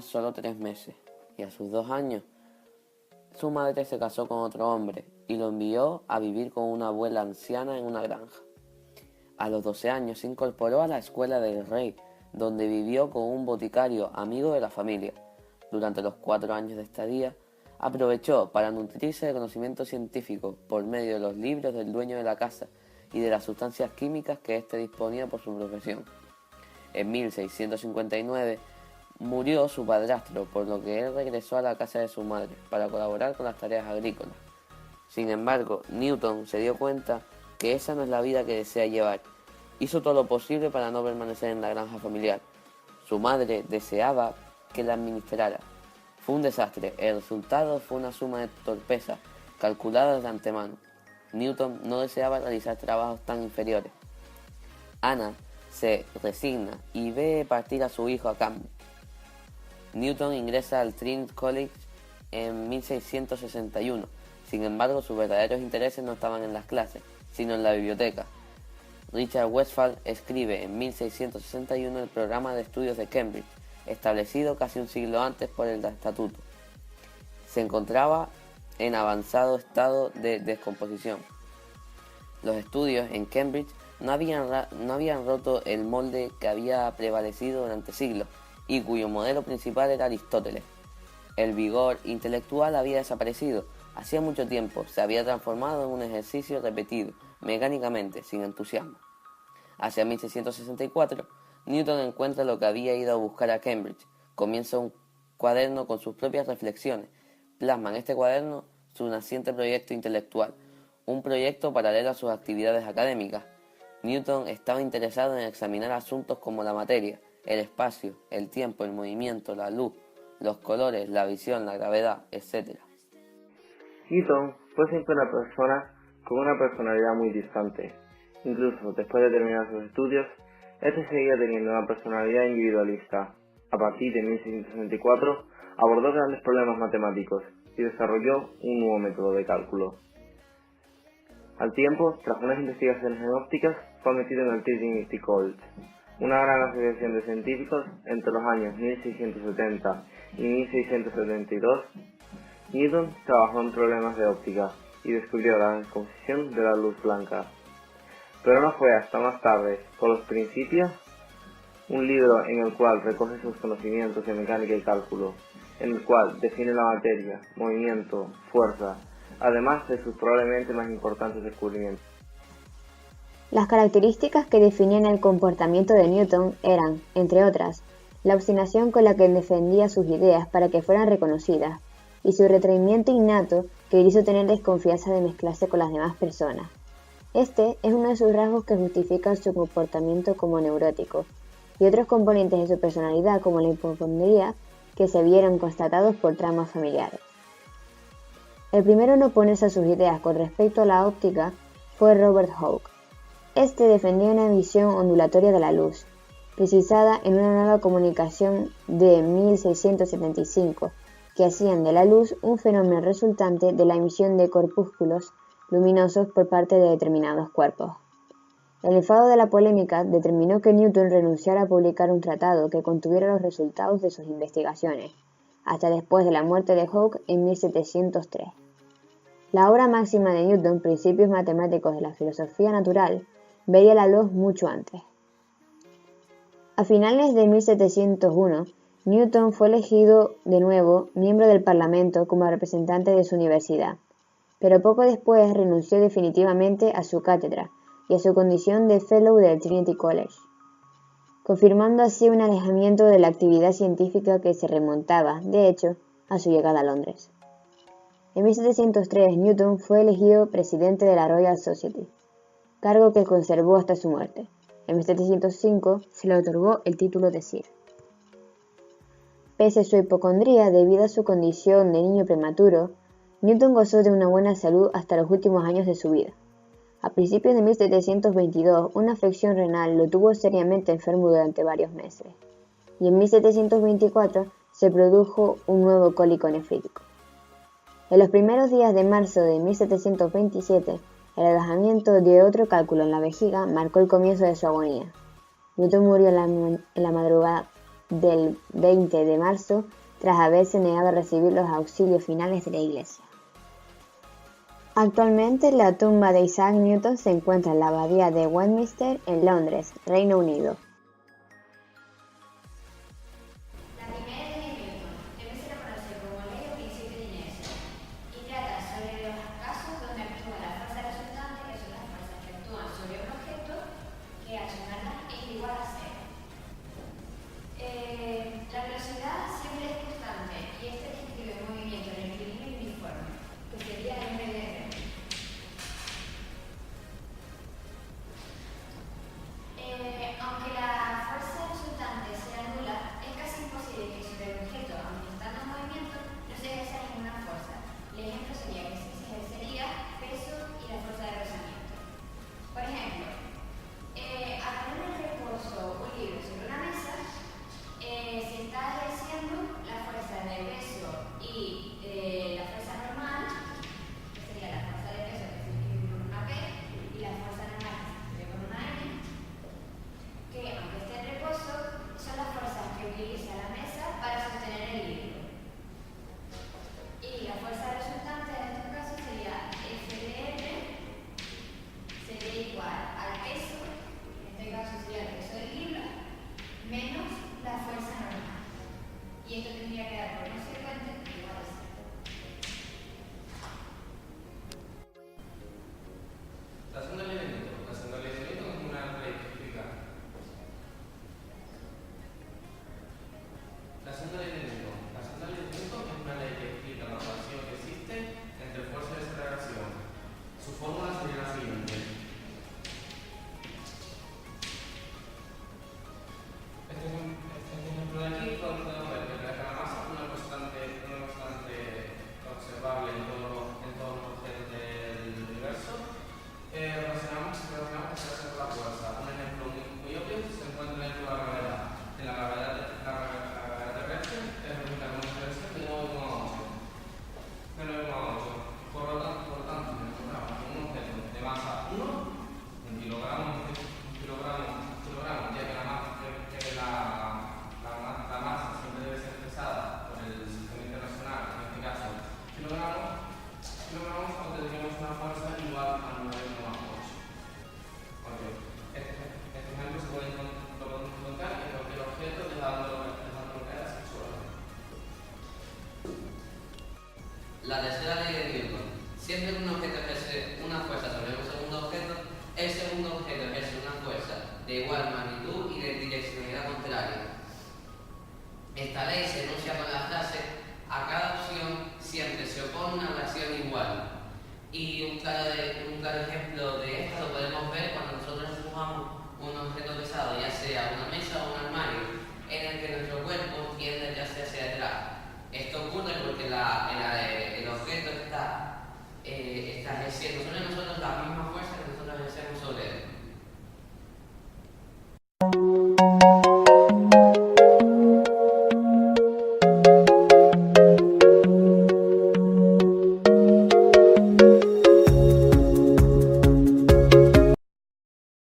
solo 3 meses, y a sus 2 años, su madre se casó con otro hombre y lo envió a vivir con una abuela anciana en una granja. A los 12 años se incorporó a la escuela del rey, donde vivió con un boticario amigo de la familia. Durante los 4 años de estadía, aprovechó para nutrirse de conocimiento científico por medio de los libros del dueño de la casa y de las sustancias químicas que éste disponía por su profesión. En 1659 murió su padrastro, por lo que él regresó a la casa de su madre para colaborar con las tareas agrícolas. Sin embargo, Newton se dio cuenta que esa no es la vida que desea llevar. Hizo todo lo posible para no permanecer en la granja familiar. Su madre deseaba que la administrara. Fue un desastre. El resultado fue una suma de torpezas calculadas de antemano. Newton no deseaba realizar trabajos tan inferiores. Anna se resigna y ve partir a su hijo a Cambridge. Newton ingresa al Trinity College en 1661. Sin embargo, sus verdaderos intereses no estaban en las clases, sino en la biblioteca. Richard Westphal escribe en 1661 el programa de estudios de Cambridge, establecido casi un siglo antes por el estatuto. Se encontraba en avanzado estado de descomposición. Los estudios en Cambridge no habían roto el molde que había prevalecido durante siglos y cuyo modelo principal era Aristóteles. El vigor intelectual había desaparecido. Hacía mucho tiempo se había transformado en un ejercicio repetido, mecánicamente, sin entusiasmo. Hacia 1664, Newton encuentra lo que había ido a buscar a Cambridge. Comienza un cuaderno con sus propias reflexiones. Plasma en este cuaderno su naciente proyecto intelectual, un proyecto paralelo a sus actividades académicas. Newton estaba interesado en examinar asuntos como la materia, el espacio, el tiempo, el movimiento, la luz, los colores, la visión, la gravedad, etc. Newton fue siempre una persona con una personalidad muy distante. Incluso después de terminar sus estudios, este seguía teniendo una personalidad individualista. A partir de 1664, abordó grandes problemas matemáticos y desarrolló un nuevo método de cálculo. Al tiempo, tras unas investigaciones en ópticas, fue admitido en el Trinity College, una gran asociación de científicos entre los años 1670 y 1672. Newton trabajó en problemas de óptica y descubrió la descomposición de la luz blanca. Pero no fue hasta más tarde, con los Principios, un libro en el cual recoge sus conocimientos de mecánica y cálculo, en el cual define la materia, movimiento, fuerza, además de sus probablemente más importantes descubrimientos. Las características que definían el comportamiento de Newton eran, entre otras, la obstinación con la que defendía sus ideas para que fueran reconocidas, y su retraimiento innato que le hizo tener desconfianza de mezclarse con las demás personas. Este es uno de sus rasgos que justifican su comportamiento como neurótico, y otros componentes de su personalidad como la hipocondría que se vieron constatados por traumas familiares. El primero en oponerse a sus ideas con respecto a la óptica fue Robert Hooke. Este defendía una visión ondulatoria de la luz, precisada en una nueva comunicación de 1675, que hacían de la luz un fenómeno resultante de la emisión de corpúsculos luminosos por parte de determinados cuerpos. El enfado de la polémica determinó que Newton renunciara a publicar un tratado que contuviera los resultados de sus investigaciones, hasta después de la muerte de Hooke en 1703. La obra máxima de Newton, Principios matemáticos de la filosofía natural, vería la luz mucho antes. A finales de 1701, Newton fue elegido de nuevo miembro del Parlamento como representante de su universidad, pero poco después renunció definitivamente a su cátedra y a su condición de Fellow del Trinity College, confirmando así un alejamiento de la actividad científica que se remontaba, de hecho, a su llegada a Londres. En 1703, Newton fue elegido presidente de la Royal Society, cargo que conservó hasta su muerte. En 1705 se le otorgó el título de Sir. Pese a su hipocondría debido a su condición de niño prematuro, Newton gozó de una buena salud hasta los últimos años de su vida. A principios de 1722, una afección renal lo tuvo seriamente enfermo durante varios meses, y en 1724 se produjo un nuevo cólico nefrítico. En los primeros días de marzo de 1727, el alojamiento de otro cálculo en la vejiga marcó el comienzo de su agonía. Newton murió en la madrugada del 20 de marzo tras haberse negado a recibir los auxilios finales de la Iglesia. Actualmente la tumba de Isaac Newton se encuentra en la Abadía de Westminster en Londres, Reino Unido. La tercera ley de Newton. Siempre que un objeto ejerce una fuerza sobre un segundo objeto, el segundo objeto ejerce una fuerza de igual magnitud y de direccionalidad contraria. Esta ley se enuncia con la frase: a cada opción siempre se opone una reacción igual. Y un claro ejemplo de esto lo podemos ver cuando nosotros empujamos un objeto pesado, ya sea una mesa o un armario.